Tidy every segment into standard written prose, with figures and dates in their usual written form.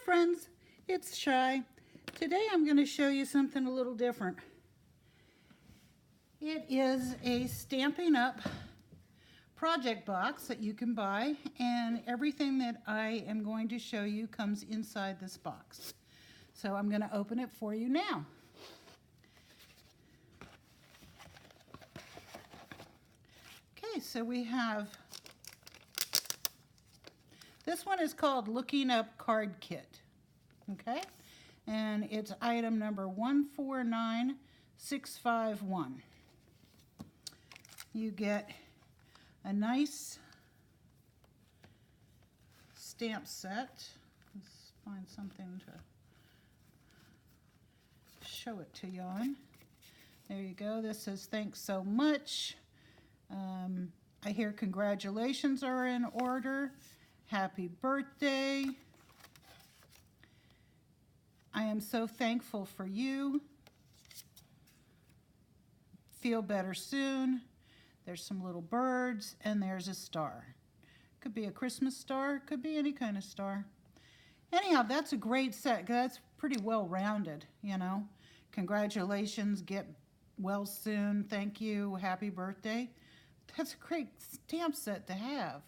friends, it's Shy. Today I'm going to show you something a little different. It is a Stampin' Up project box that you can buy, and everything that I am going to show you comes inside this box. So I'm going to open it for you now. Okay, so we have, this one is called Looking Up Card Kit, okay? And it's item number 149651. You get a nice stamp set. Let's find something to show it to you on. There you go. This says, "Thanks so much. I hear congratulations are in order. Happy birthday. I am so thankful for you. Feel better soon." There's some little birds, and there's a star. Could be a Christmas star, could be any kind of star. Anyhow, that's a great set. That's pretty well rounded, you know. Congratulations, get well soon, thank you, happy birthday. That's a great stamp set to have.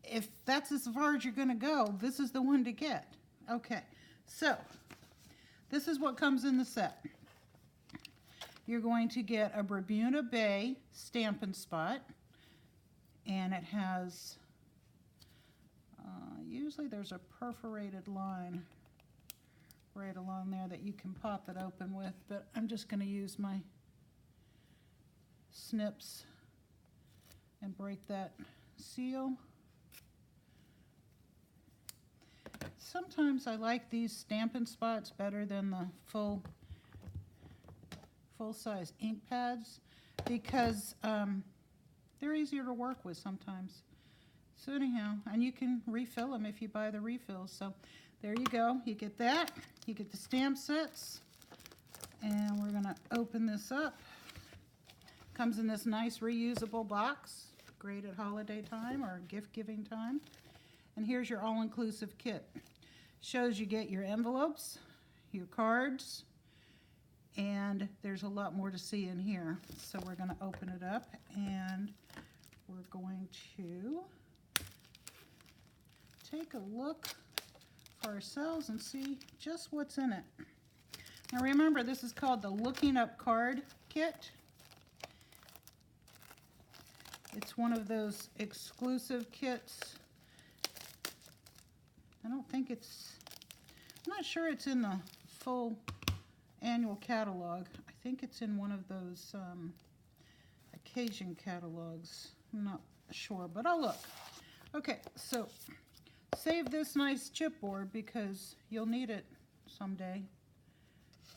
If that's as far as you're gonna go, this is the one to get. Okay, so this is what comes in the set. You're going to get a Bermuda Bay Stampin' Spot, and it has, usually there's a perforated line right along there that you can pop it open with, but I'm just going to use my snips and break that seal. Sometimes I like these Stampin' Spots better than the full-size ink pads because they're easier to work with sometimes. So anyhow, and you can refill them if you buy the refills. So there you go. You get that. You get the stamp sets. And we're going to open this up. Comes in this nice reusable box. Great at holiday time or gift giving time. And here's your all-inclusive kit. Shows you get your envelopes, your cards, and there's a lot more to see in here. So we're going to open it up and we're going to take a look for ourselves and see just what's in it. Now remember, this is called the Looking Up Card Kit. It's one of those exclusive kits. I don't think it's, I'm not sure it's in the full annual catalog. I think it's in one of those occasion catalogs. I'm not sure, but I'll look. Okay, so save this nice chipboard because you'll need it someday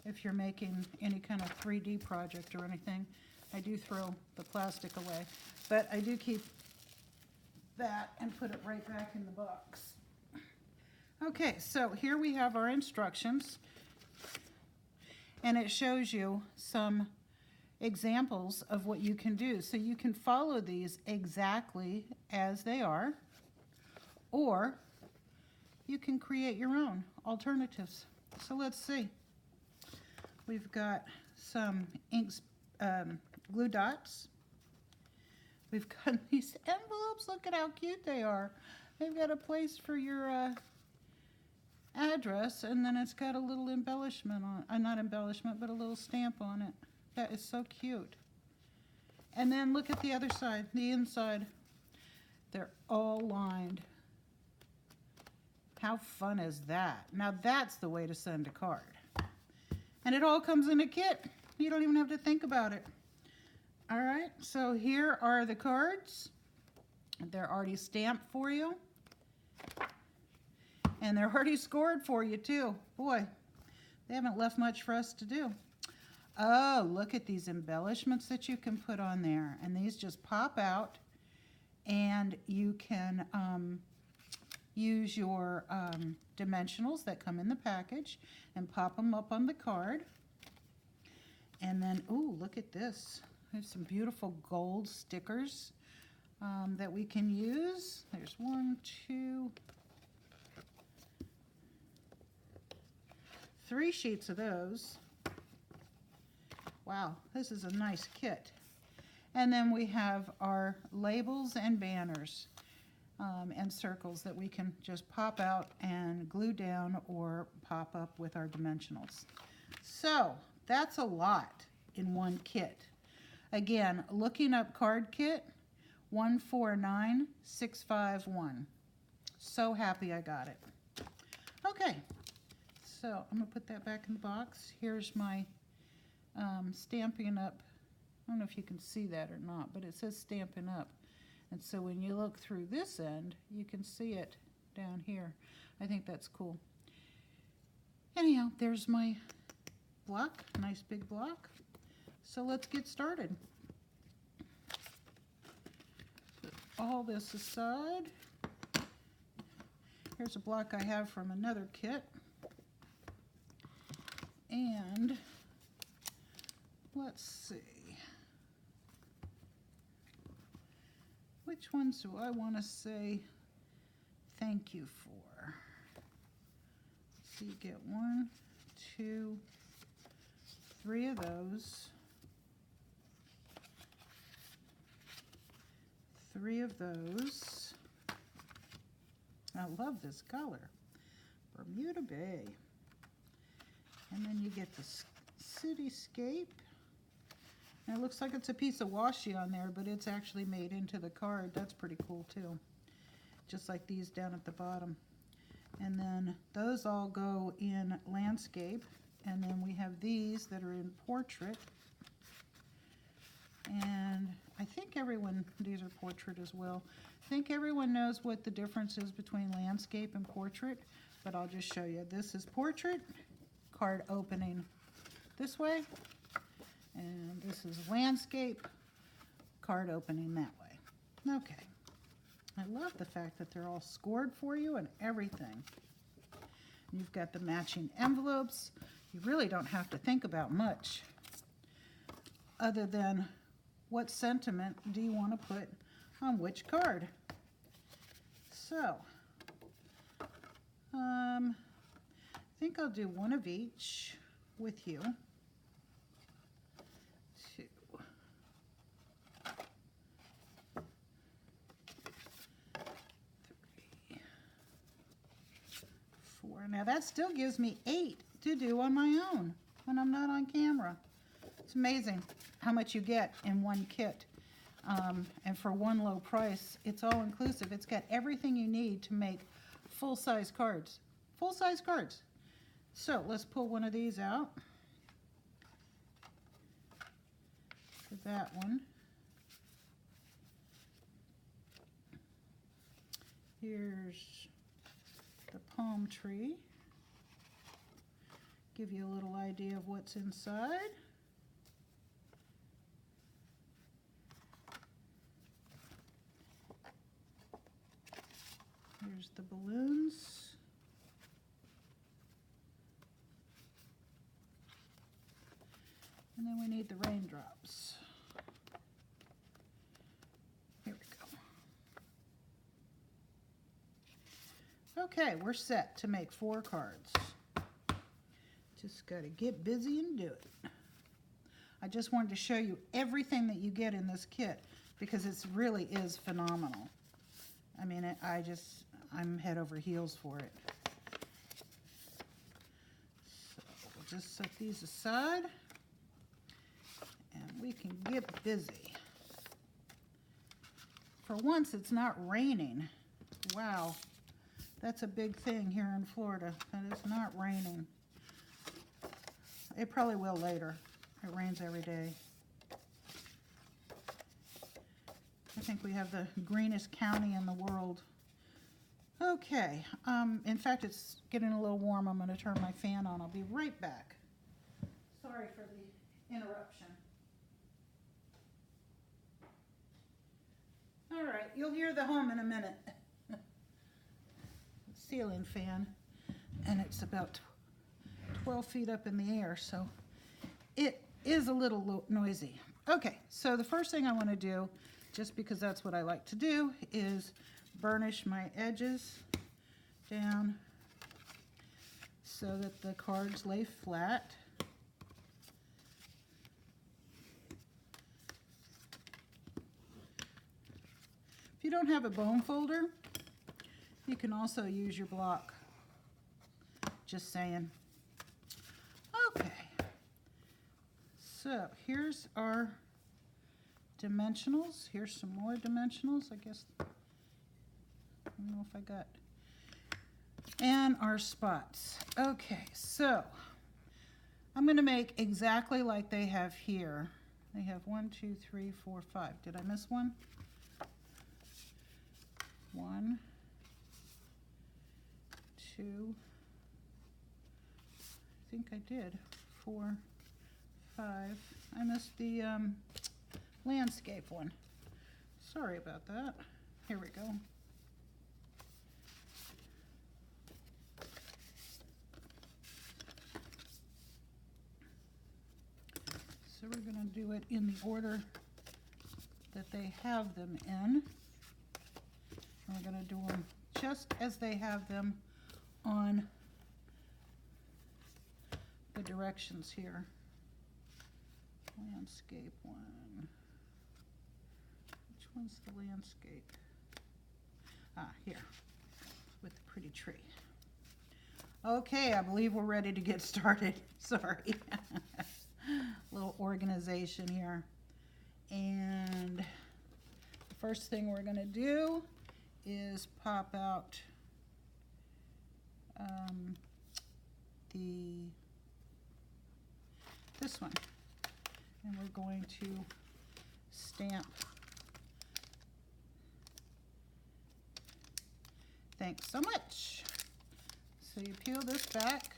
if you're making any kind of 3D project or anything. I do throw the plastic away, but I do keep that and put it right back in the box. Okay, so here we have our instructions, and it shows you some examples of what you can do. So you can follow these exactly as they are, or you can create your own alternatives. So let's see. We've got some inks, glue dots. We've got these envelopes. Look at how cute they are. They've got a place for your address, and then it's got a little embellishment on, not embellishment, but a little stamp on it. That is so cute. And then look at the other side, the inside. They're all lined. How fun is that? Now that's the way to send a card. And it all comes in a kit. You don't even have to think about it. All right, so here are the cards. They're already stamped for you. And they're already scored for you too. Boy, they haven't left much for us to do. Oh, look at these embellishments that you can put on there. And these just pop out, and you can use your dimensionals that come in the package and pop them up on the card. And then, ooh, look at this. There's some beautiful gold stickers that we can use. There's 1, 2, 3 sheets of those. Wow, this is a nice kit. And then we have our labels and banners and circles that we can just pop out and glue down or pop up with our dimensionals. So that's a lot in one kit. Again, looking up card kit, 149651. So happy I got it. Okay, so I'm gonna put that back in the box. Here's my Stampin' Up. I don't know if you can see that or not, but it says Stampin' Up. And so when you look through this end, you can see it down here. I think that's cool. Anyhow, there's my block, nice big block. So let's get started. Put all this aside. Here's a block I have from another kit. And let's see. Which ones do I want to say thank you for? So you get 1, 2, 3 of those. 3 of those. I love this color. Bermuda Bay. And then you get the cityscape. And it looks like it's a piece of washi on there, but it's actually made into the card. That's pretty cool too. Just like these down at the bottom. And then those all go in landscape. And then we have these that are in portrait. And I think these are portrait as well. I think everyone knows what the difference is between landscape and portrait, but I'll just show you. This is portrait, card opening this way. And this is landscape, card opening that way. Okay. I love the fact that they're all scored for you and everything. You've got the matching envelopes. You really don't have to think about much other than what sentiment do you want to put on which card. So, I think I'll do one of each with you. 2, 3, 4. Now that still gives me 8 to do on my own when I'm not on camera. It's amazing how much you get in one kit. And for one low price, it's all inclusive. It's got everything you need to make full-size cards. Full-size cards. So let's pull one of these out. For that one. Here's the palm tree. Give you a little idea of what's inside. Here's the balloons. And then we need the raindrops. Here we go. Okay, we're set to make 4 cards. Just got to get busy and do it. I just wanted to show you everything that you get in this kit because it really is phenomenal. I mean, I'm head over heels for it. So we'll just set these aside and we can get busy. For once, it's not raining. Wow, that's a big thing here in Florida, that it's not raining. It probably will later. It rains every day. I think we have the greenest county in the world. Okay, in fact, it's getting a little warm. I'm going to turn my fan on. I'll be right back. Sorry for the interruption. All right, you'll hear the hum in a minute. Ceiling fan, and it's about 12 feet up in the air, so it is a little noisy. Okay, so the first thing I want to do, just because that's what I like to do, is burnish my edges down so that the cards lay flat. If you don't have a bone folder, you can also use your block. Just saying. Okay. So here's our dimensionals. Here's some more dimensionals, I guess. I don't know if I got. And our spots. Okay, so I'm going to make exactly like they have here. They have 1, 2, 3, 4, 5. Did I miss one? 1, 2, I think I did, 4, 5. I missed the landscape one. Sorry about that. Here we go. So we're going to do it in the order that they have them in. And we're going to do them just as they have them on the directions here. Landscape one. Which one's the landscape? Ah, here, with the pretty tree. Okay, I believe we're ready to get started. Sorry. Little organization here. And the first thing we're going to do is pop out this one, and we're going to stamp. Thanks so much. So you peel this back,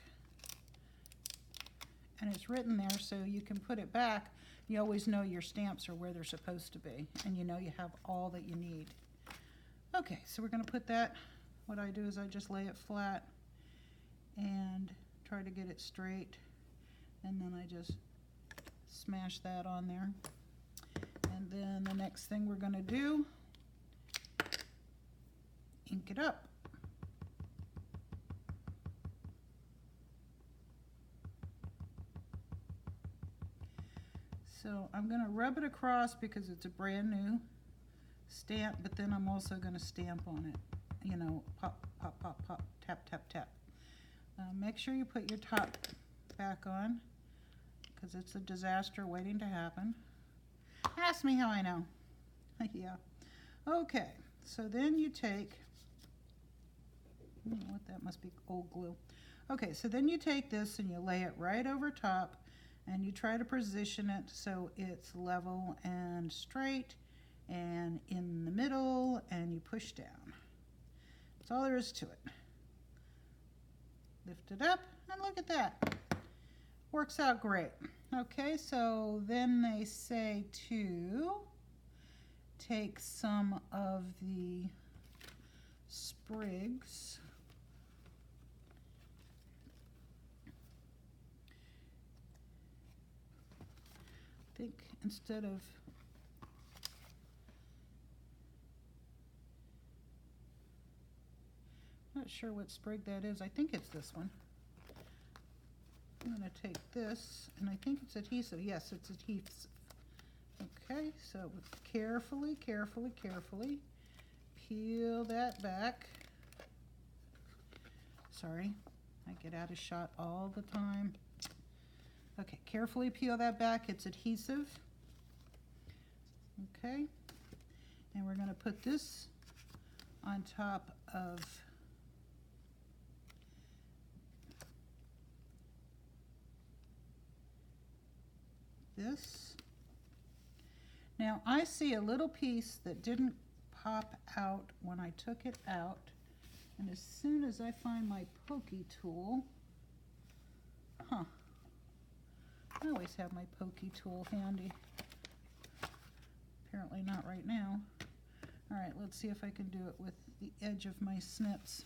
and it's written there so you can put it back. You always know your stamps are where they're supposed to be, and you know you have all that you need. Okay, so we're going to put that. What I do is I just lay it flat and try to get it straight, and then I just smash that on there. And then the next thing we're going to do, ink it up. So I'm going to rub it across because it's a brand new stamp, but then I'm also going to stamp on it. You know, pop, pop, pop, pop, tap, tap, tap. Make sure you put your top back on because it's a disaster waiting to happen. Ask me how I know. Yeah. Okay, so then you take, I don't know what that must be, old glue. Okay, so then you take this and you lay it right over top and you try to position it so it's level and straight and in the middle, and you push down. That's all there is to it. Lift it up, and look at that. Works out great. Okay, so then they say to take some of the sprigs I think instead of not sure what sprig that is. I think it's this one. I'm going to take this, and I think it's adhesive. Yes, it's adhesive. Okay, so carefully, carefully, carefully peel that back. Sorry, I get out of shot all the time. Okay, carefully peel that back. It's adhesive. Okay, and we're going to put this on top of this. Now I see a little piece that didn't pop out when I took it out, and as soon as I find my pokey tool, I always have my pokey tool handy. Apparently not right now. All right, let's see if I can do it with the edge of my snips.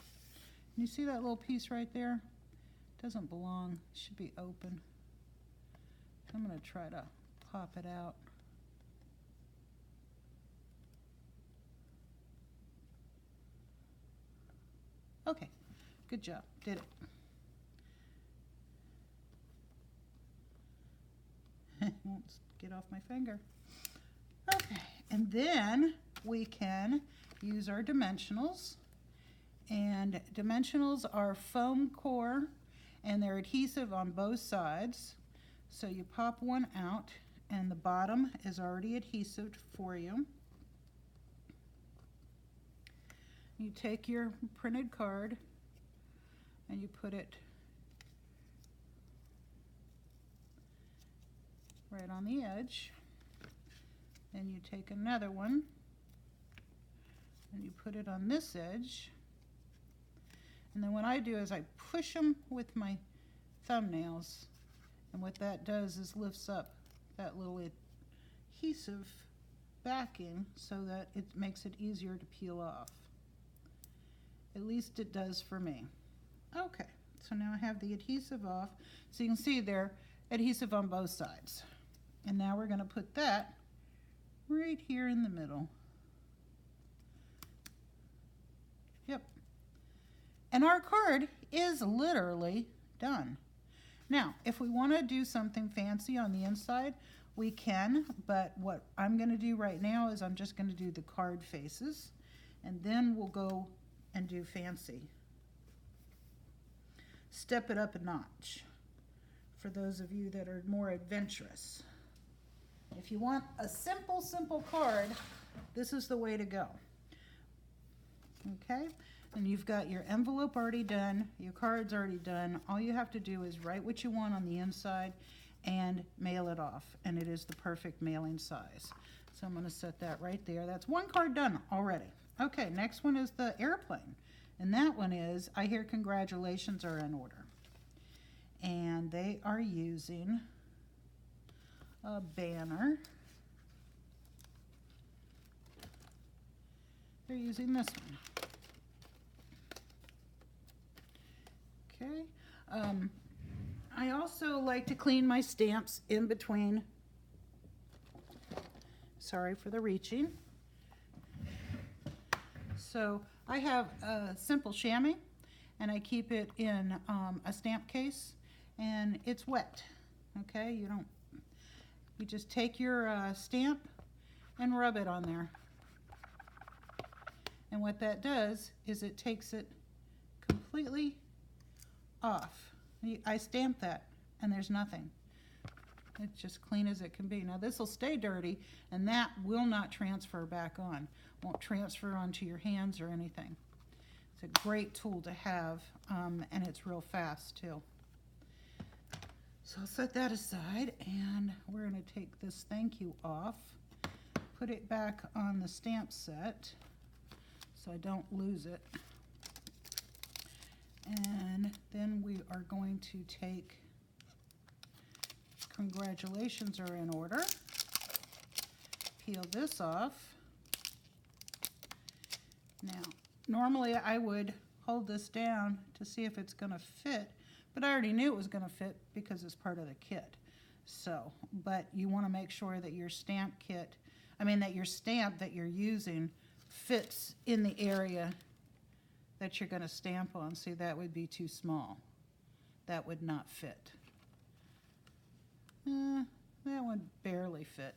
You see that little piece right there? Doesn't belong, it should be open. I'm going to try to pop it out. Okay, good job, did it. Won't get off my finger. Okay, and then we can use our dimensionals. And dimensionals are foam core, and they're adhesive on both sides. So you pop one out, and the bottom is already adhesive for you. You take your printed card and you put it right on the edge. Then you take another one and you put it on this edge. And then what I do is I push them with my thumbnails, and what that does is lifts up that little adhesive backing so that it makes it easier to peel off. At least it does for me. Okay, so now I have the adhesive off. So you can see they're adhesive on both sides. And now we're going to put that right here in the middle. Yep. And our card is literally done. Now, if we want to do something fancy on the inside, we can, but what I'm going to do right now is I'm just going to do the card faces, and then we'll go and do fancy. Step it up a notch for those of you that are more adventurous. If you want a simple card, this is the way to go. Okay, and you've got your envelope already done, your card's already done. All you have to do is write what you want on the inside and mail it off, and it is the perfect mailing size. So I'm going to set that right there. That's one card done already. Okay, next one is the airplane, and that one is I hear congratulations are in order, and they are using a banner. They're using this one. Okay. I also like to clean my stamps in between. Sorry for the reaching. So I have a simple chamois, and I keep it in a stamp case, and it's wet. Okay, you just take your stamp and rub it on there. And what that does is it takes it completely off. I stamp that and there's nothing. It's just clean as it can be. Now this will stay dirty and that will not transfer back on. Won't transfer onto your hands or anything. It's a great tool to have, and it's real fast too. So I'll set that aside, and we're going to take this thank you off, put it back on the stamp set so I don't lose it. And then we are going to take congratulations are in order, peel this off. Now, normally I would hold this down to see if it's going to fit, but I already knew it was going to fit because it's part of the kit. So, but you want to make sure that your stamp kit, that your stamp that you're using fits in the area that you're going to stamp on. See, that would be too small. That would not fit. That would barely fit.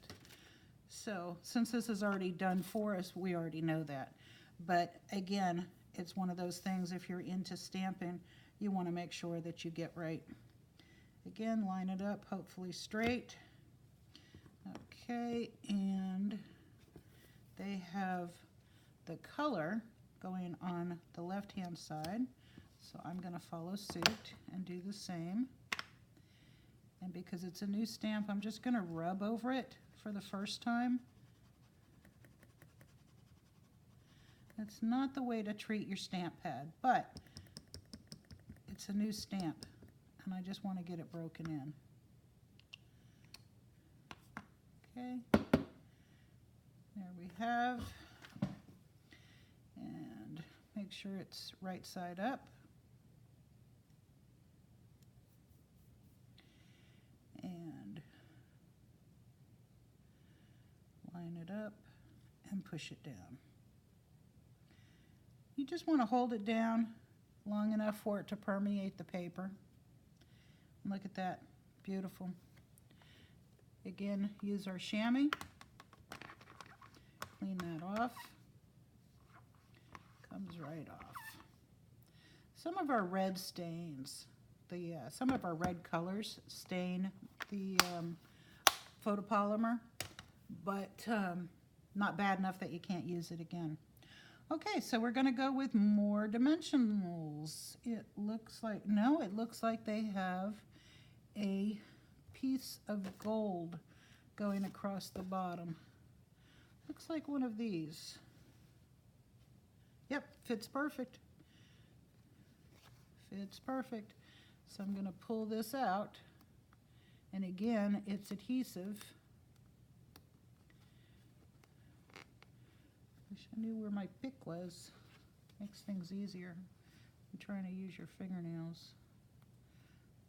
So, since this is already done for us, we already know that. But again, it's one of those things, if you're into stamping, you want to make sure that you get right. Again, line it up, hopefully straight. Okay, and they have the color going on the left-hand side, so I'm going to follow suit and do the same. And because it's a new stamp, I'm just going to rub over it for the first time. That's not the way to treat your stamp pad, but it's a new stamp, and I just want to get it broken in. Okay, there we have, and make sure it's right side up. And line it up and push it down. You just want to hold it down long enough for it to permeate the paper. And look at that, beautiful. Again, use our chamois. Clean that off. Comes right off. Some of our red stains, some of our red colors stain the photopolymer, but not bad enough that you can't use it again. Okay, so we're going to go with more dimensionals. It looks like they have a piece of gold going across the bottom. Looks like one of these. Yep, fits perfect. Fits perfect. So I'm going to pull this out. And again, it's adhesive. Wish I knew where my pick was. Makes things easier than trying to use your fingernails.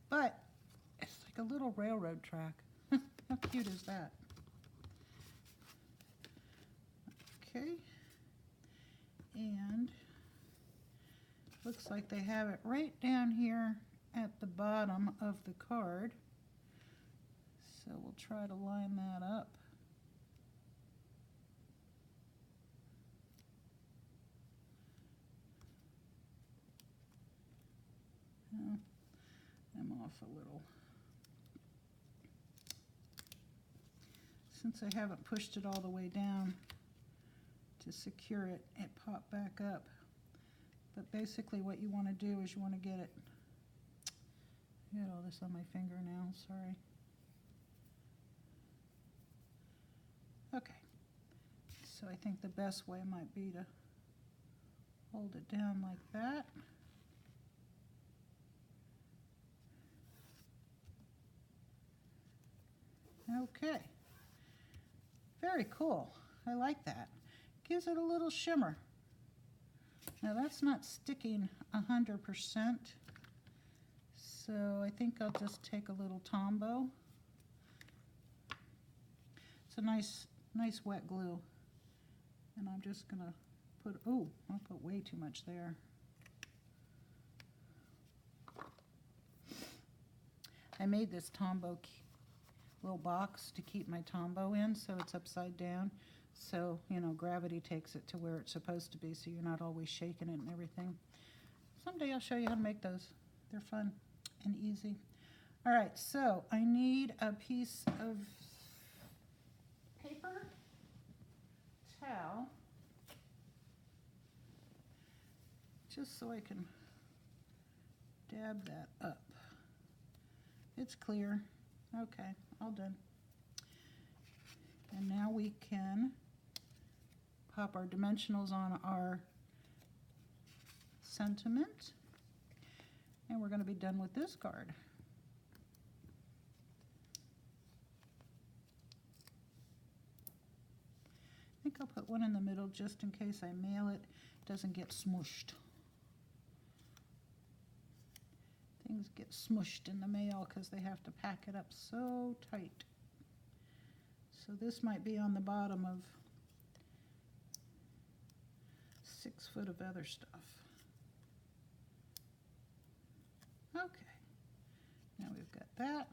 But it's like a little railroad track. How cute is that? Okay. And looks like they have it right down here at the bottom of the card. So we'll try to line that up. I'm off a little. Since I haven't pushed it all the way down to secure it, it popped back up. But basically what you want to do is you want to get it, I got all this on my finger now, sorry. Okay, so I think the best way might be to hold it down like that. Okay, very cool. I like that. Gives it a little shimmer. Now that's not sticking 100%, so I think I'll just take a little Tombow. It's a nice wet glue, and I'm just gonna put, I put way too much there. I made this Tombow little box to keep my Tombow in, so it's upside down. So, you know, gravity takes it to where it's supposed to be, so you're not always shaking it and everything. Someday I'll show you how to make those. They're fun and easy. All right, so I need a piece of paper towel, just so I can dab that up. It's clear. Okay, all done. And now we can pop our dimensionals on our sentiment, and we're going to be done with this card. I think I'll put one in the middle just in case I mail it. It doesn't get smushed. Things get smushed in the mail because they have to pack it up so tight. So this might be on the bottom of 6 foot of other stuff. Okay, now we've got that.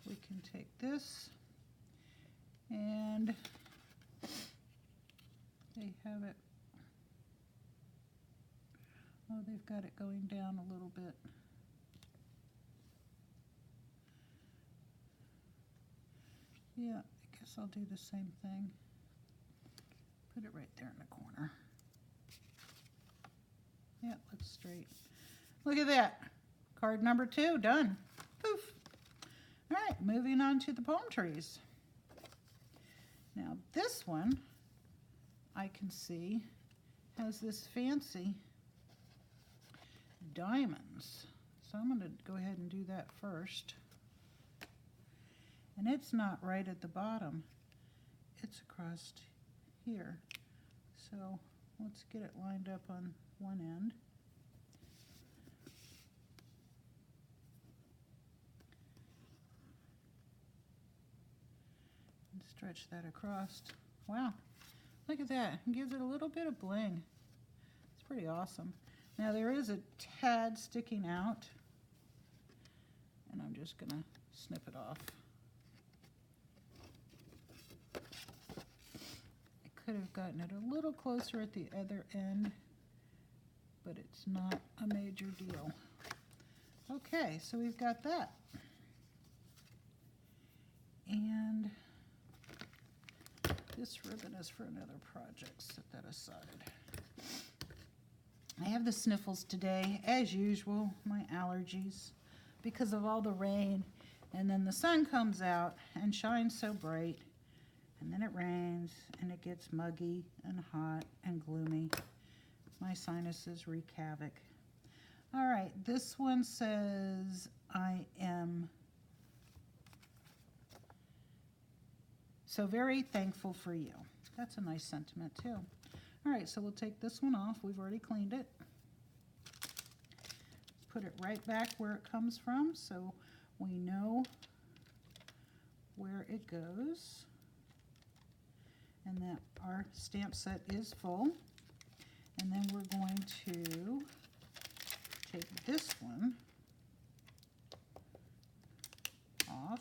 We can take this, and they have it, oh, they've got it going down a little bit. Yeah, I guess I'll do the same thing. Put it right there in the corner. Yeah, looks straight. Look at that. Card number 2, done. Poof. All right, moving on to the palm trees. Now this one, I can see, has this fancy diamonds. So I'm going to go ahead and do that first. And it's not right at the bottom. It's across here. So let's get it lined up on one end. And stretch that across. Wow, look at that. It gives it a little bit of bling. It's pretty awesome. Now there is a tad sticking out, and I'm just gonna snip it off. Could have gotten it a little closer at the other end, but it's not a major deal. Okay, so we've got that. And this ribbon is for another project. Set that aside. I have the sniffles today, as usual, my allergies, because of all the rain. And then the sun comes out and shines so bright. And then it rains and it gets muggy and hot and gloomy. My sinuses wreak havoc. All right, this one says, I am so very thankful for you. That's a nice sentiment too. All right, so we'll take this one off. We've already cleaned it. Put it right back where it comes from so we know where it goes. And that our stamp set is full. And then we're going to take this one off.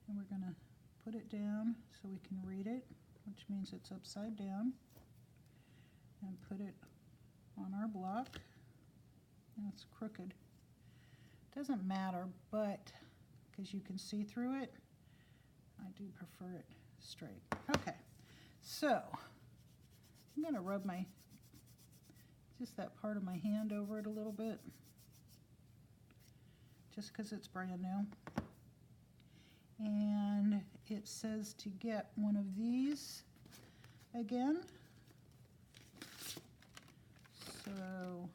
And we're going to put it down so we can read it, which means it's upside down. And put it on our block. Now it's crooked. Doesn't matter, but because you can see through it, I do prefer it straight. Okay, so I'm going to rub just that part of my hand over it a little bit, just because it's brand new. And it says to get one of these again. So,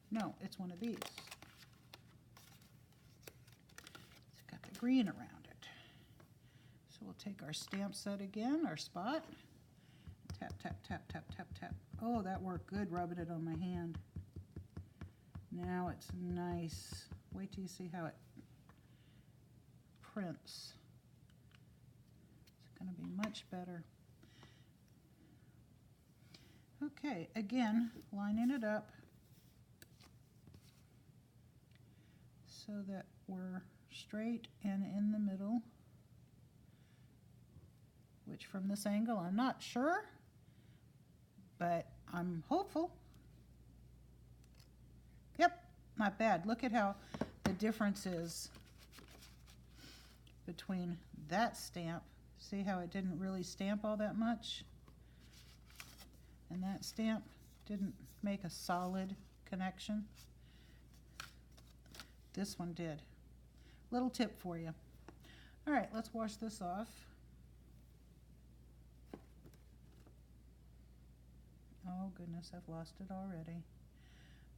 no, it's one of these. Green around it. So we'll take our stamp set again, our spot. Tap, tap, tap, tap, tap, tap. Oh, that worked good rubbing it on my hand. Now it's nice. Wait till you see how it prints. It's going to be much better. Okay, again, lining it up so that we're straight and in the middle, which from this angle I'm not sure, but I'm hopeful. Yep, not bad. Look at how the difference is between that stamp. See how it didn't really stamp all that much? And that stamp didn't make a solid connection. This one did. Little tip for you. All right, let's wash this off. Oh goodness, I've lost it already.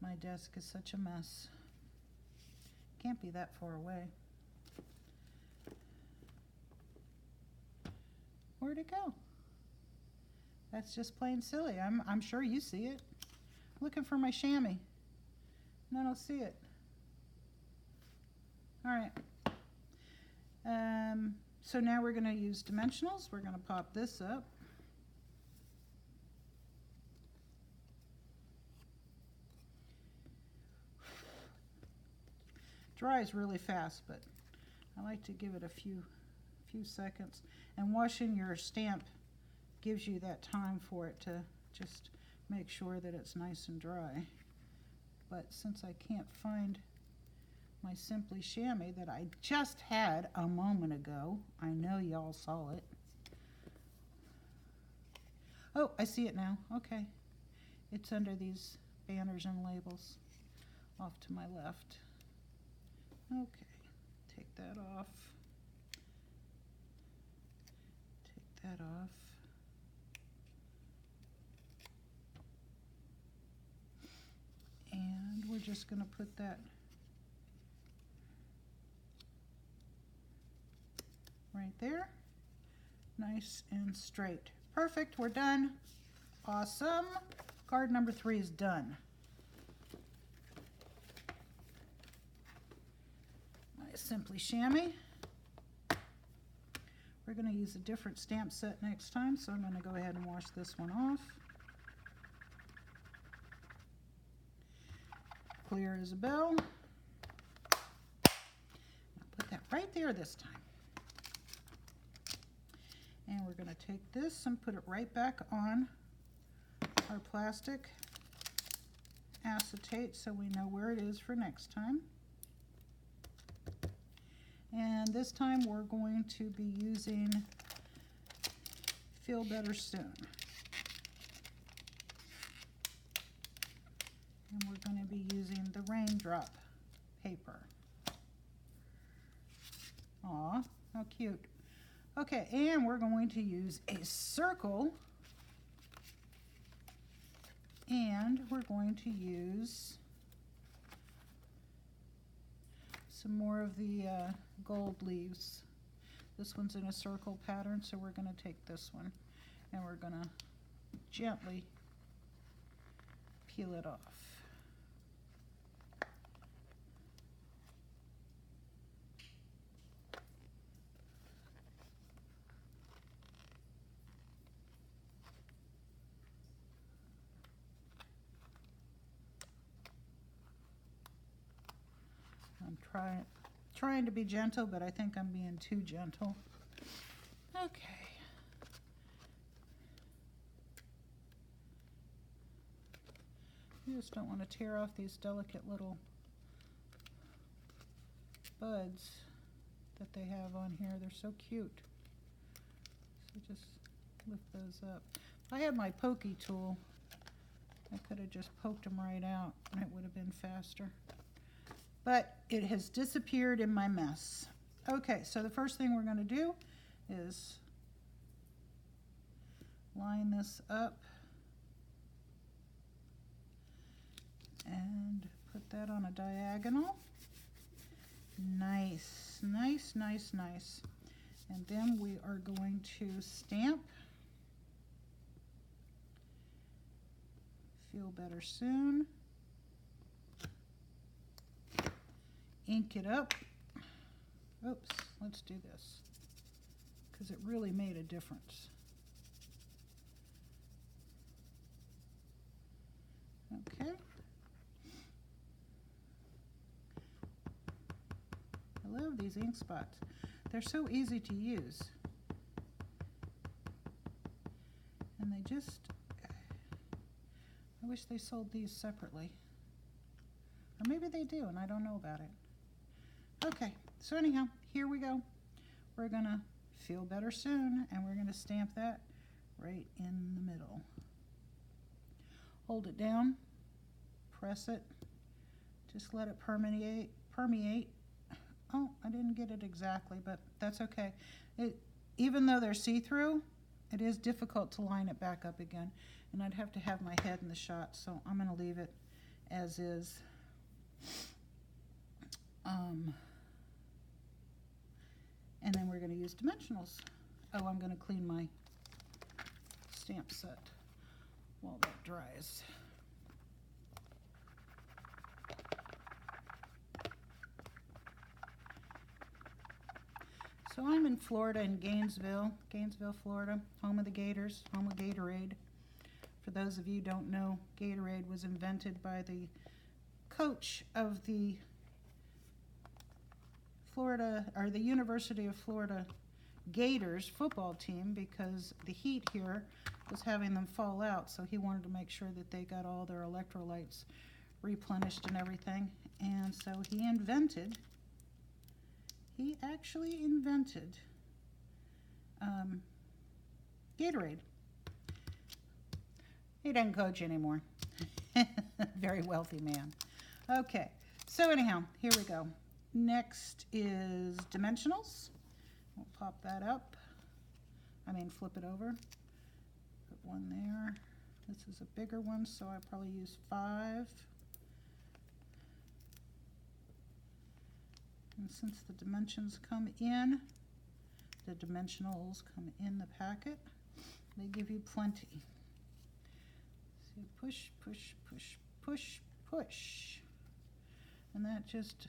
My desk is such a mess. Can't be that far away. Where'd it go? That's just plain silly. I'm sure you see it. I'm looking for my chamois, and I don't see it. All right. So now we're going to use dimensionals. We're going to pop this up. Dries really fast, but I like to give it a few seconds. And washing your stamp gives you that time for it to just make sure that it's nice and dry. But since I can't find my Simply Chamois that I just had a moment ago, I know y'all saw it. Oh, I see it now. Okay. It's under these banners and labels off to my left. Okay, take that off. Take that off. And we're just going to put that right there. Nice and straight. Perfect, we're done. Awesome. Card number 3 is done. My Simply Chamois. We're going to use a different stamp set next time, so I'm going to go ahead and wash this one off. Clear as a bell. put that right there this time. And we're going to take this and put it right back on our plastic acetate so we know where it is for next time. And this time we're going to be using Feel Better Soon. And we're going to be using the raindrop paper. Aw, how cute. Okay, and we're going to use a circle, and we're going to use some more of the gold leaves. This one's in a circle pattern, so we're going to take this one and we're going to gently peel it off. I'm trying to be gentle, but I think I'm being too gentle. Okay. You just don't want to tear off these delicate little buds that they have on here. They're so cute. So just lift those up. If I had my pokey tool, I could have just poked them right out and it would have been faster. But it has disappeared in my mess. Okay, so the first thing we're going to do is line this up and put that on a diagonal. Nice, nice, nice, nice. And then we are going to stamp Feel Better Soon. Ink it up. Oops, let's do this because it really made a difference. Okay. I love these ink spots. They're so easy to use. And they just, I wish they sold these separately. Or maybe they do and I don't know about it. Okay, so anyhow, here we go. We're gonna Feel Better Soon, and we're gonna stamp that right in the middle. Hold it down, press it, just let it permeate. Oh, I didn't get it exactly, but that's okay. Even though they're see-through, it is difficult to line it back up again, and I'd have to have my head in the shot, so I'm gonna leave it as is. And then we're going to use dimensionals. Oh, I'm going to clean my stamp set while that dries. So I'm in Florida, in Gainesville, Florida, home of the Gators, home of Gatorade. For those of you who don't know, Gatorade was invented by the coach of the the University of Florida Gators football team, because the heat here was having them fall out, so he wanted to make sure that they got all their electrolytes replenished and everything. And so he actually invented Gatorade. He doesn't coach anymore. Very wealthy man. Okay, so anyhow, here we go. Next is dimensionals. We'll pop that up. Flip it over. Put one there. This is a bigger one, so I probably use 5. And since the dimensions come in, the dimensionals come in the packet, they give you plenty. So push, push, push, push, push. And that just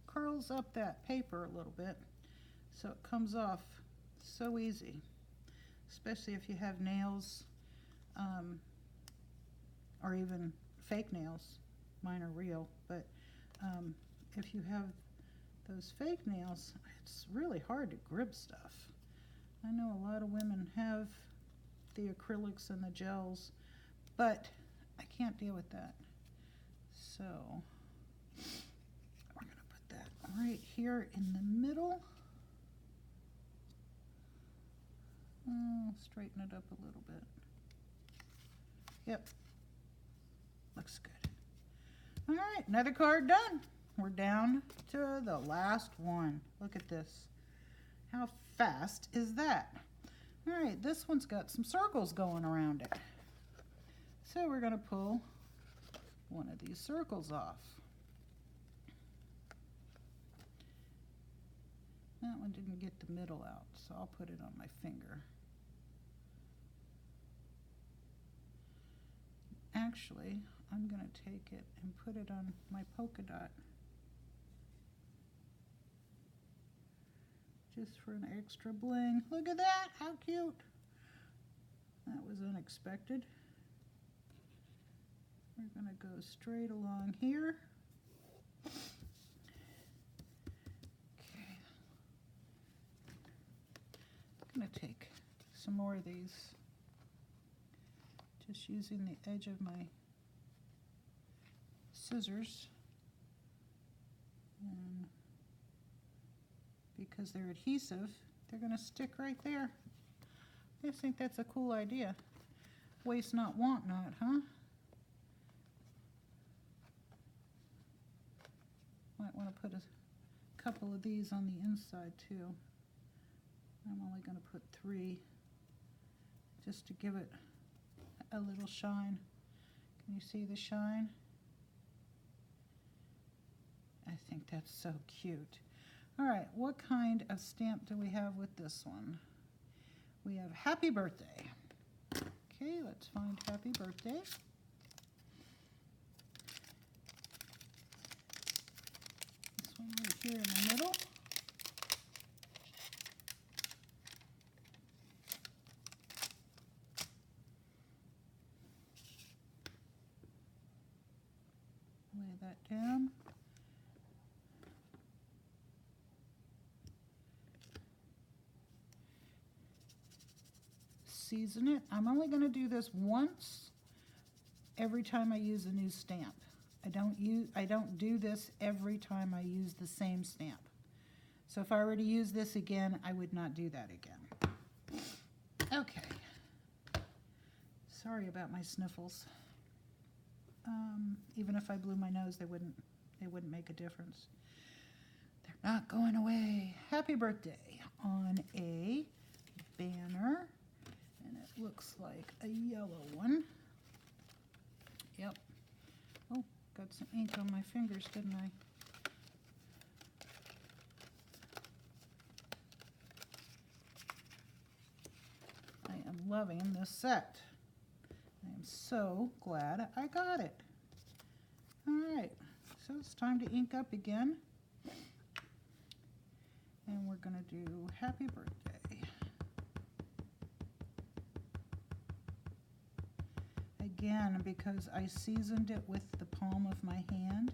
curls up that paper a little bit so it comes off so easy, especially if you have nails or even fake nails. Mine are real, but if you have those fake nails, it's really hard to grip stuff. I know a lot of women have the acrylics and the gels, but I can't deal with that. So we're going to put that right here in the middle. Straighten it up a little bit. Yep, looks good. All right, another card done. We're down to the last one. Look at this. How fast is that? All right, this one's got some circles going around it. So we're going to pull one of these circles off. That one didn't get the middle out, so I'll put it on my finger. Actually, I'm going to take it and put it on my polka dot. Just for an extra bling. Look at that, how cute. That was unexpected. We're going to go straight along here. Okay. I'm going to take some more of these. Just using the edge of my scissors. And because they're adhesive, they're going to stick right there. I just think that's a cool idea. Waste not, want not, huh? Might want to put a couple of these on the inside too. I'm only going to put 3 just to give it a little shine. Can you see the shine? I think that's so cute. All right, what kind of stamp do we have with this one? We have Happy Birthday. Okay, let's find Happy Birthday. This one right here in the middle. Lay that down. Season it. I'm only going to do this once every time I use a new stamp. I don't do this every time I use the same stamp. So if I were to use this again, I would not do that again. Okay. Sorry about my sniffles. Even if I blew my nose, they wouldn't make a difference. They're not going away. Happy birthday on a banner. And it looks like a yellow one. Yep. Oh, got some ink on my fingers, didn't I? I am loving this set. I am so glad I got it. All right, so it's time to ink up again. And we're going to do Happy Birthday. Again, because I seasoned it with the palm of my hand,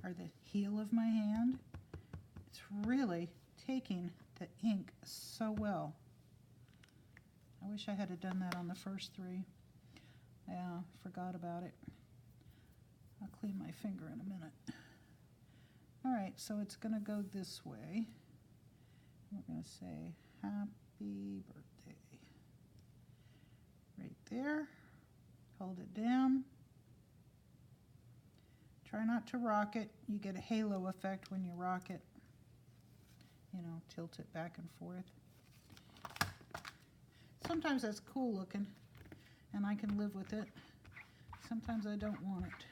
or the heel of my hand, it's really taking the ink so well. I wish I had done that on the first 3. Yeah, forgot about it. I'll clean my finger in a minute. All right, so it's going to go this way. We're going to say Happy Birthday. Right there. Hold it down. Try not to rock it. You get a halo effect when you rock it. You know, tilt it back and forth. Sometimes that's cool looking, and I can live with it. Sometimes I don't want it,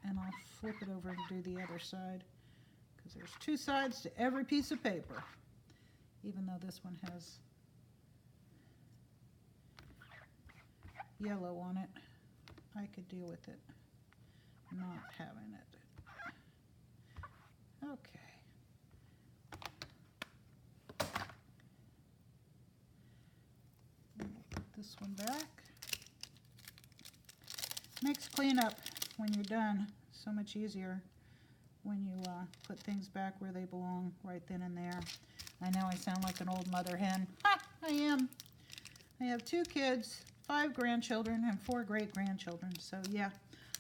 and I'll flip it over and do the other side, because there's 2 sides to every piece of paper, even though this one has yellow on it. I could deal with it not having it. Okay. And we'll put this one back. Makes cleanup when you're done so much easier. when you put things back where they belong right then and there. I know I sound like an old mother hen. Ha! I am. I have 2 kids, 5 grandchildren, and 4 great-grandchildren. So yeah,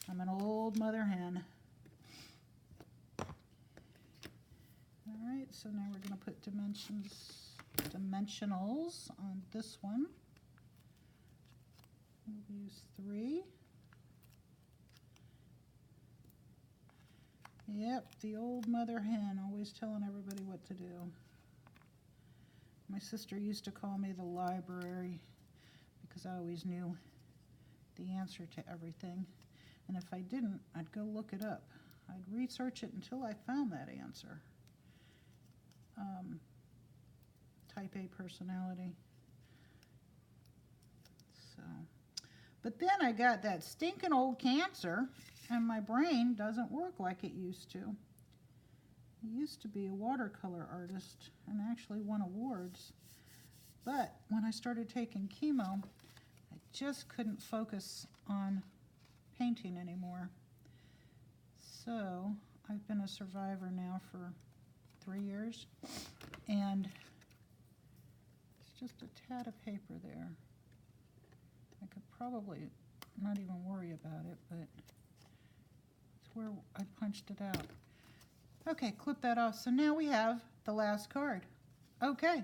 I'm an old mother hen. All right, so now we're going to put dimensionals on this one. We'll use 3. Yep, the old mother hen, always telling everybody what to do. My sister used to call me the library because I always knew the answer to everything. And if I didn't, I'd go look it up. I'd research it until I found that answer. Type A personality. So, but then I got that stinking old cancer, and my brain doesn't work like it used to. I used to be a watercolor artist and actually won awards. But when I started taking chemo, I just couldn't focus on painting anymore. So I've been a survivor now for 3 years, and it's just a tad of paper there. I could probably not even worry about it, but it's where I punched it out. Okay, clip that off. So now we have the last card. Okay,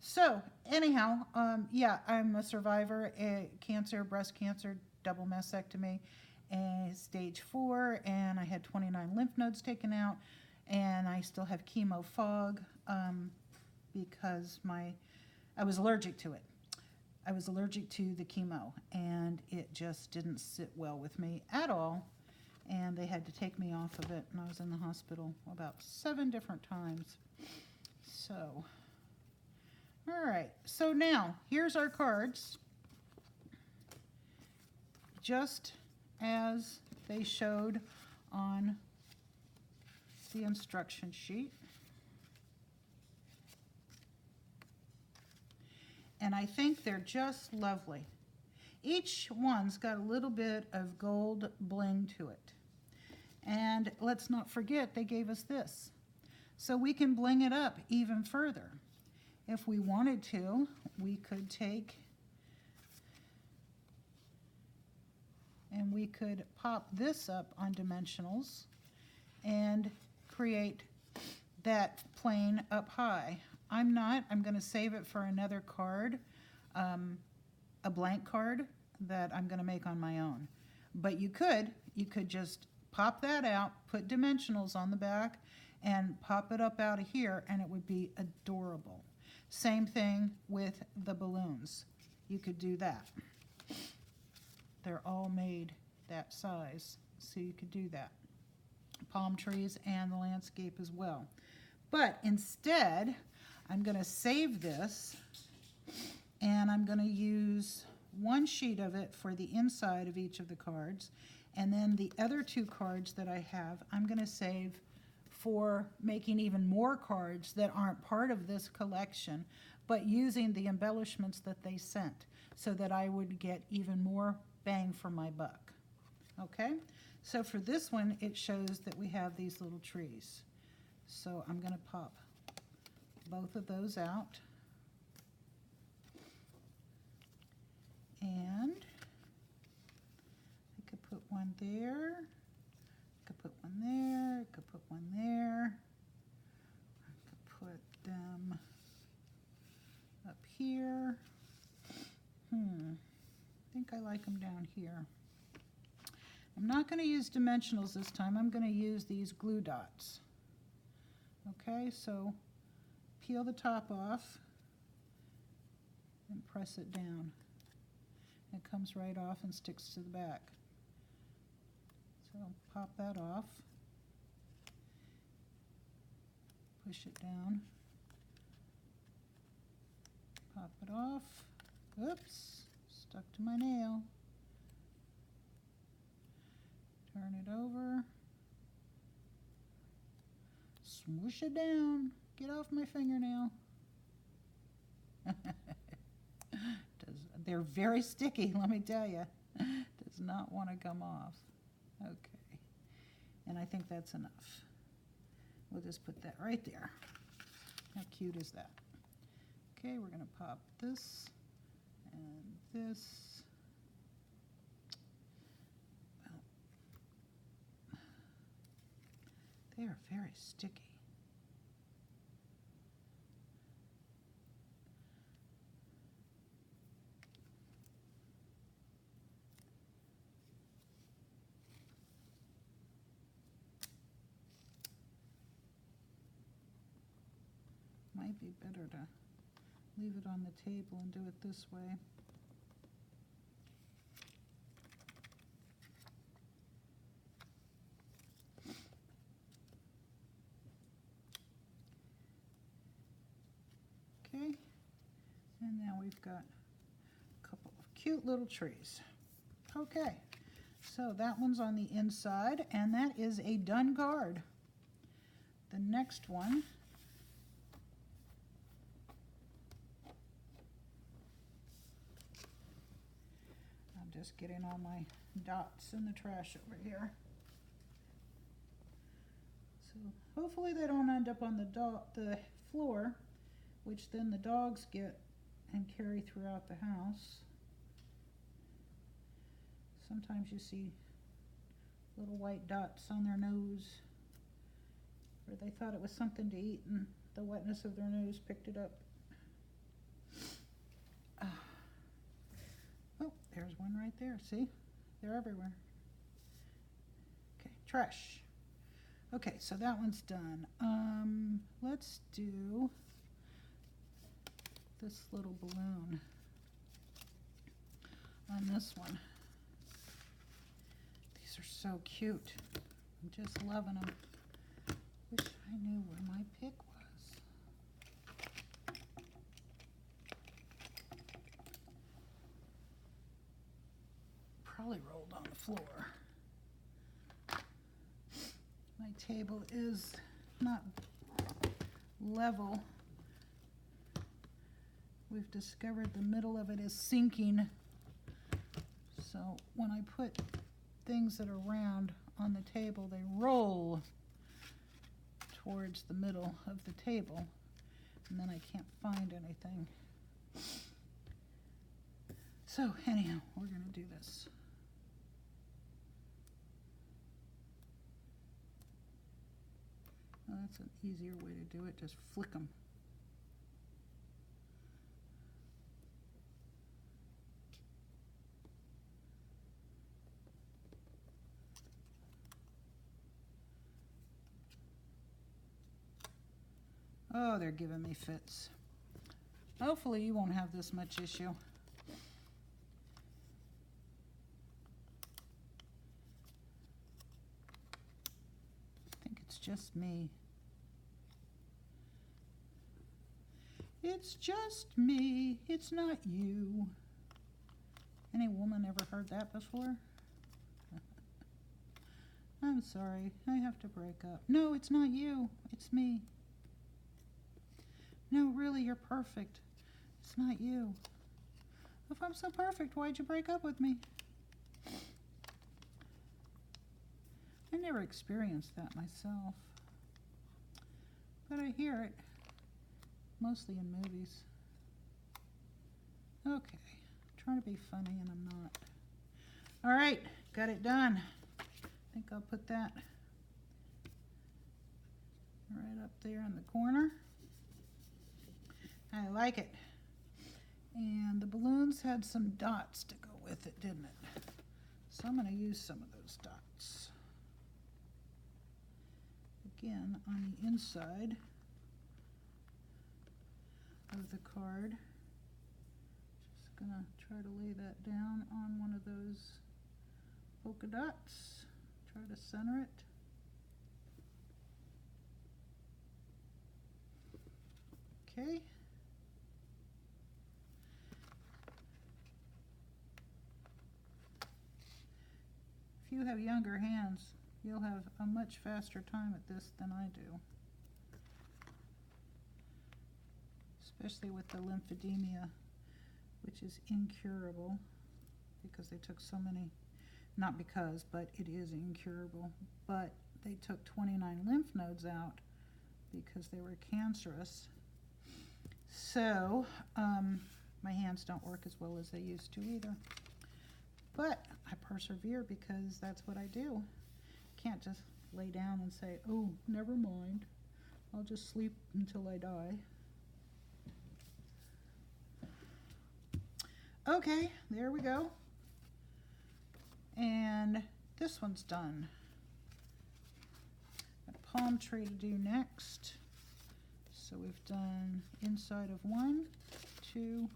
so anyhow, yeah, I'm a survivor, cancer, breast cancer, double mastectomy, and stage 4, and I had 29 lymph nodes taken out, and I still have chemo fog because I was allergic to it. I was allergic to the chemo, and it just didn't sit well with me at all, and they had to take me off of it, and I was in the hospital about 7 different times. So, all right, so now here's our cards, just as they showed on the instruction sheet. And I think they're just lovely. Each one's got a little bit of gold bling to it. And let's not forget they gave us this. So we can bling it up even further. If we wanted to, we could take and we could pop this up on dimensionals and create that plane up high. I'm going to save it for another card, a blank card that I'm going to make on my own. But you could just pop that out, put dimensionals on the back, and pop it up out of here, and it would be adorable. Same thing with the balloons. You could do that. They're all made that size, so you could do that. Palm trees and the landscape as well. But instead, I'm going to save this, and I'm going to use one sheet of it for the inside of each of the cards, and then the other 2 cards that I have, I'm going to save for making even more cards that aren't part of this collection, but using the embellishments that they sent so that I would get even more bang for my buck. Okay, so for this one, it shows that we have these little trees. So I'm going to pop both of those out. And I could put one there. I could put one there. I could put one there. I could put them up here. I think I like them down here. I'm not going to use dimensionals this time. I'm going to use these glue dots. Okay, so peel the top off and press it down. It comes right off and sticks to the back. So pop that off, push it down, pop it off. Oops, stuck to my nail. Turn it over, smoosh it down, get off my fingernail. They're very sticky, let me tell you. Does not want to come off. Okay, and I think that's enough. We'll just put that right there. How cute is that? Okay, we're going to pop this and this. Well, they are very sticky. Might be better to leave it on the table and do it this way. Okay, and now we've got a couple of cute little trees. Okay, so that one's on the inside, and that is a done card. The next one just getting all my dots in the trash over here. So hopefully they don't end up on the floor, which then the dogs get and carry throughout the house. Sometimes you see little white dots on their nose, or they thought it was something to eat and the wetness of their nose picked it up. Oh, there's one right there. See? They're everywhere. Okay, trash. Okay, so that one's done. Let's do this little balloon on this one. These are so cute. I'm just loving them. Wish I knew where my pick was. Probably rolled on the floor. My table is not level. We've discovered the middle of it is sinking. So when I put things that are round on the table, they roll towards the middle of the table, and then I can't find anything. So anyhow, we're going to do this. Well, that's an easier way to do it. Just flick them. Oh, they're giving me fits. Hopefully you won't have this much issue. I think it's just me. It's just me. It's not you. Any woman ever heard that before? I'm sorry. I have to break up. No, it's not you. It's me. No, really, you're perfect. It's not you. If I'm so perfect, why'd you break up with me? I never experienced that myself. But I hear it. Mostly in movies. Okay. I'm trying to be funny and I'm not. All right. Got it done. I think I'll put that right up there in the corner. I like it. And the balloons had some dots to go with it, didn't it? So I'm going to use some of those dots. Again, on the inside of the card. Just going to try to lay that down on one of those polka dots. Try to center it. Okay. If you have younger hands, you'll have a much faster time at this than I do. Especially with the lymphedema, which is incurable because they took so many, not because, but it is incurable. But they took 29 lymph nodes out because they were cancerous. So my hands don't work as well as they used to either. But I persevere because that's what I do. Can't just lay down and say, oh, never mind. I'll just sleep until I die. Okay, there we go. And this one's done. Got a palm tree to do next. So we've done inside of 1, 2,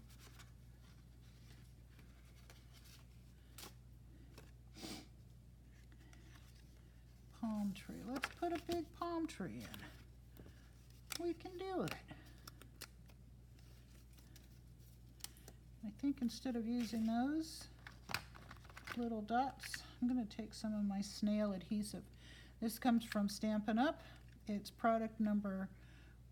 palm tree. Let's put a big palm tree in. We can do it. I think instead of using those little dots, I'm going to take some of my snail adhesive. This comes from Stampin' Up. It's product number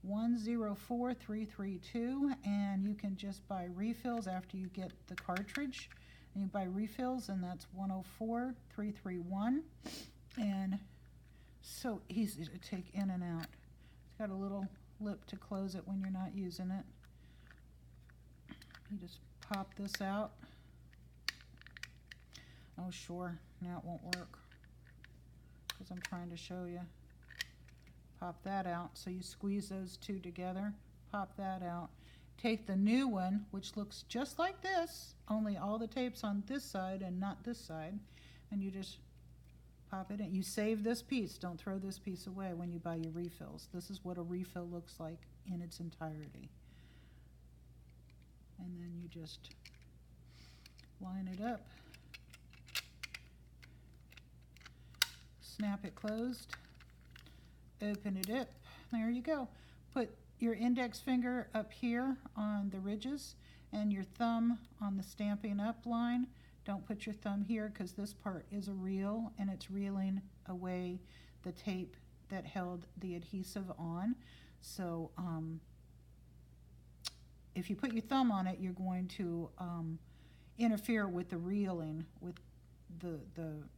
104332, and you can just buy refills after you get the cartridge. And you buy refills, and that's 104331. And so easy to take in and out. It's got a little lip to close it when you're not using it. You just pop this out. Oh sure, now it won't work because I'm trying to show you. Pop that out. So you squeeze those two together, pop that out. Take the new one, which looks just like this, only all the tape's on this side and not this side, and you just pop it in. You save this piece. Don't throw this piece away when you buy your refills. This is what a refill looks like in its entirety. And then you just line it up, snap it closed, open it up. There you go. Put your index finger up here on the ridges and your thumb on the Stampin' Up line. Don't put your thumb here because this part is a reel and it's reeling away the tape that held the adhesive on. So if you put your thumb on it, you're going to interfere with the reeling, with the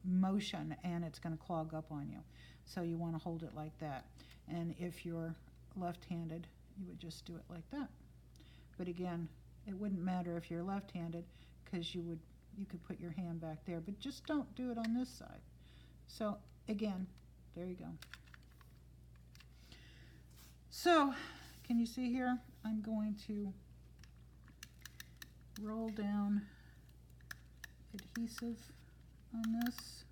motion, and it's going to clog up on you. So you want to hold it like that. And if you're left-handed, you would just do it like that. But again, it wouldn't matter if you're left-handed because you could put your hand back there, but just don't do it on this side. So again, there you go. So can you see here? I'm going to roll down adhesive on this.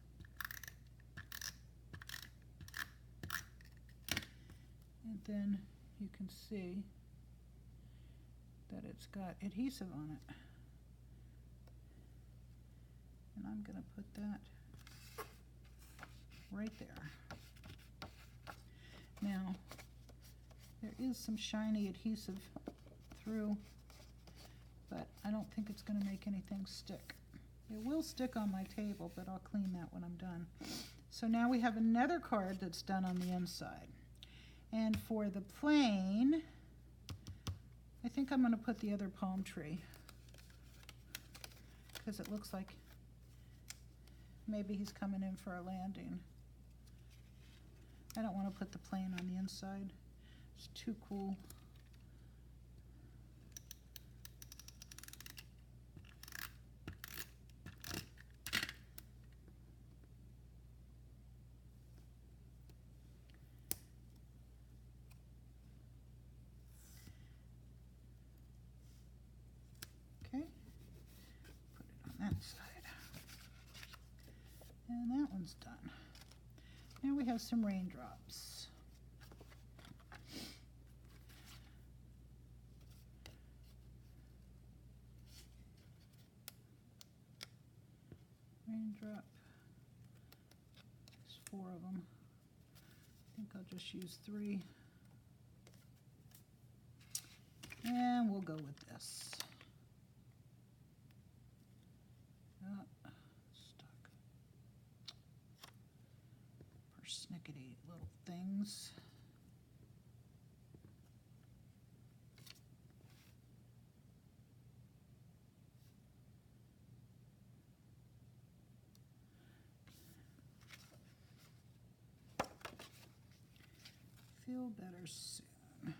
And then you can see that it's got adhesive on it. And I'm going to put that right there. Now, there is some shiny adhesive through, but I don't think it's going to make anything stick. It will stick on my table, but I'll clean that when I'm done. So now we have another card that's done on the inside. And for the plain, I think I'm going to put the other palm tree because it looks like maybe he's coming in for a landing. I don't want to put the plain on the inside. It's too cool. Okay, put it on that side. And that one's done. Now we have some raindrops. Raindrop. There's 4 of them. I think I'll just use 3. And we'll go with this. Stuck. Persnickety little things. feel better soon.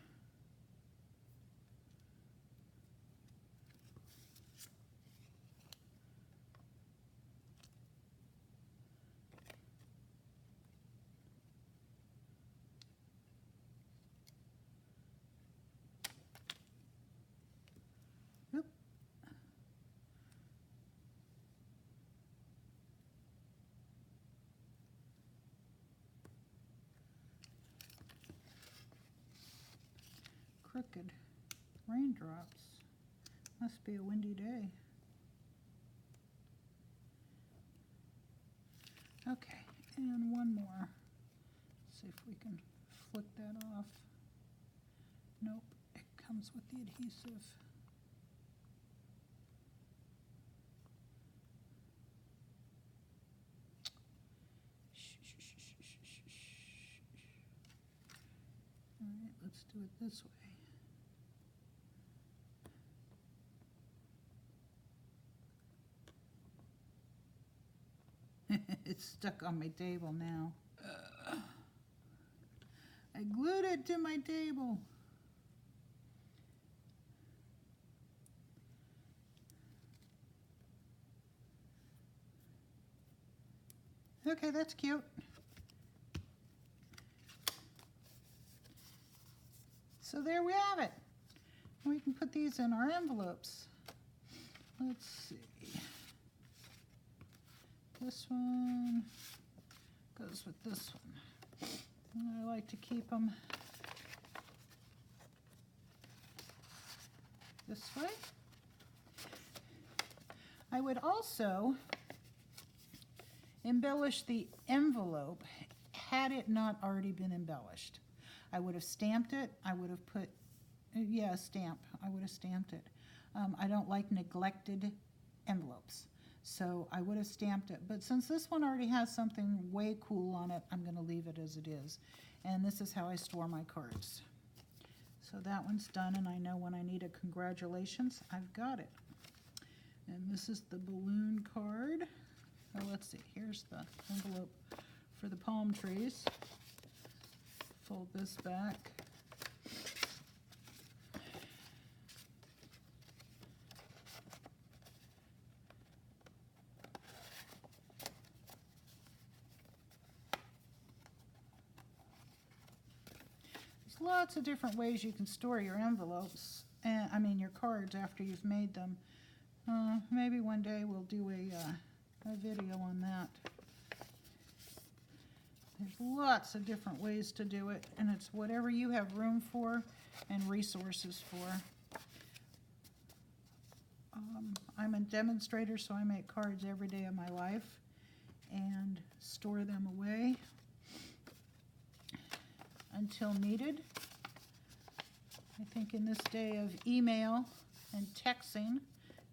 Oop. Crooked raindrops. Must be a windy day. Okay, and one more. See if we can flick that off. Nope, it comes with the adhesive. All right, let's do it this way. It's stuck on my table now. I glued it to my table. Okay, that's cute. So there we have it. We can put these in our envelopes. Let's see. This one goes with this one. And I like to keep them this way. I would also embellish the envelope had it not already been embellished. I would have stamped it. I would have put, yeah, a stamp. I would have stamped it. I don't like neglected envelopes. So I would have stamped it. But since this one already has something way cool on it, I'm going to leave it as it is. And this is how I store my cards. So that one's done, and I know when I need a congratulations, I've got it. And this is the balloon card. Oh, let's see. Here's the envelope for the palm trees. Fold this back. Lots of different ways you can store your envelopes, and I mean your cards after you've made them. Maybe one day we'll do a video on that. There's lots of different ways to do it, and it's whatever you have room for and resources for. I'm a demonstrator, so I make cards every day of my life and store them away until needed. I think in this day of email and texting,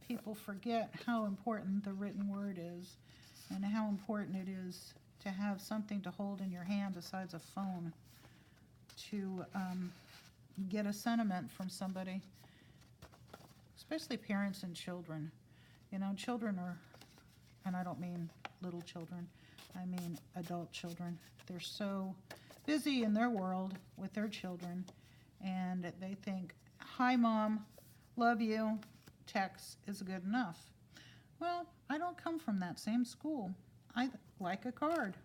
people forget how important the written word is and how important it is to have something to hold in your hand besides a phone to get a sentiment from somebody, especially parents and children. You know, children are, and I don't mean little children, I mean adult children. They're so busy in their world with their children, and they think, hi mom, love you, text is good enough. Well, I don't come from that same school. I like a card.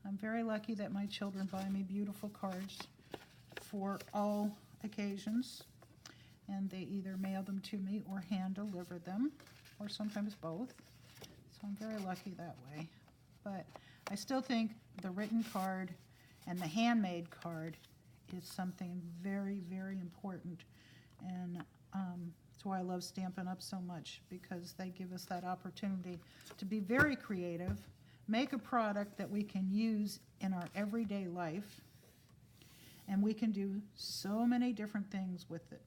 I'm very lucky that my children buy me beautiful cards for all occasions, and they either mail them to me or hand deliver them, or sometimes both. So I'm very lucky that way. But I still think the written card and the handmade card is something very, very important. And that's why I love Stampin' Up! So much, because they give us that opportunity to be very creative, make a product that we can use in our everyday life, and we can do so many different things with it.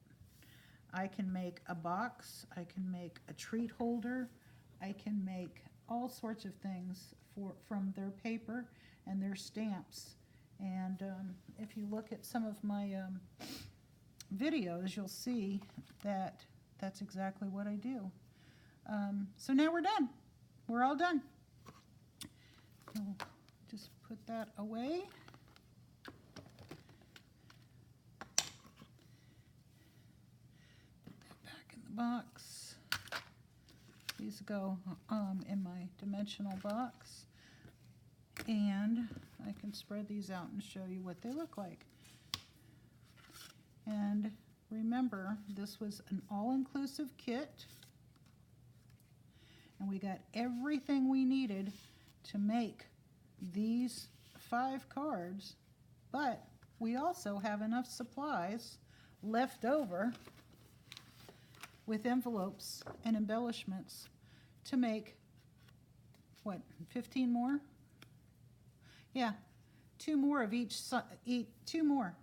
I can make a box, I can make a treat holder, I can make all sorts of things from their paper and their stamps. And if you look at some of my videos, you'll see that that's exactly what I do. So now we're done. We're all done. We'll just put that away. the box. These go in my dimensional box. And I can spread these out and show you what they look like. And remember, this was an all-inclusive kit. And we got everything we needed to make these 5 cards, but we also have enough supplies left over with envelopes and embellishments to make, what, 15 more? Yeah, 2 more of each, 2 more.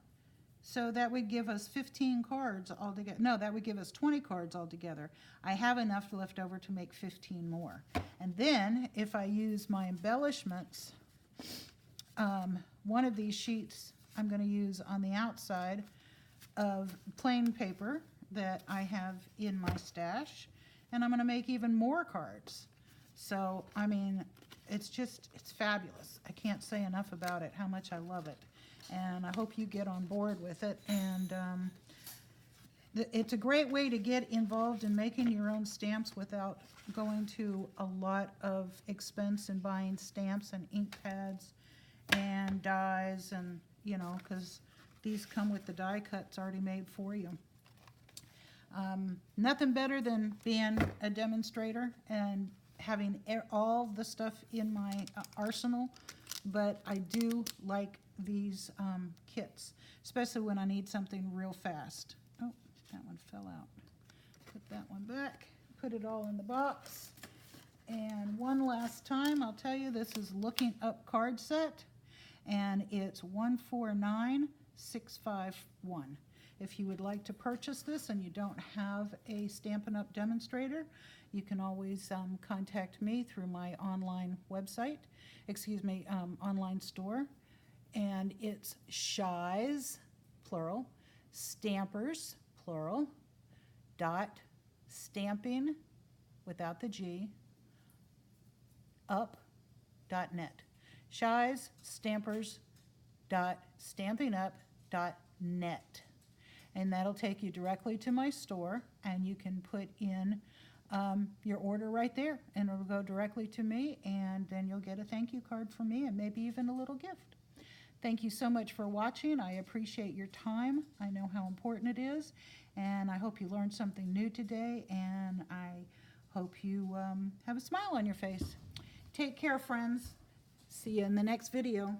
So that would give us 15 cards altogether. No, that would give us 20 cards altogether. I have enough left over to make 15 more. And then if I use my embellishments, one of these sheets I'm going to use on the outside of plain paper that I have in my stash, and I'm going to make even more cards. So, I mean, it's fabulous. I can't say enough about it, how much I love it. And I hope you get on board with it. And it's a great way to get involved in making your own stamps without going to a lot of expense in buying stamps and ink pads and dies, and, you know, because these come with the die cuts already made for you. Nothing better than being a demonstrator and having all the stuff in my arsenal, but I do like these kits, especially when I need something real fast. Oh, that one fell out. Put that one back, put it all in the box. And one last time, I'll tell you, this is Looking Up card set, and it's 149651. If you would like to purchase this and you don't have a Stampin' Up! Demonstrator, you can always contact me through my online website, online store. And it's Shys, plural, Stampers, plural, dot stamping, without the G, up.net. Shys, Stampers, dot stampingup.net. And that'll take you directly to my store, and you can put in your order right there, and it'll go directly to me, and then you'll get a thank you card from me and maybe even a little gift. Thank you so much for watching. I appreciate your time. I know how important it is, and I hope you learned something new today, and I hope you have a smile on your face. Take care, friends. See you in the next video.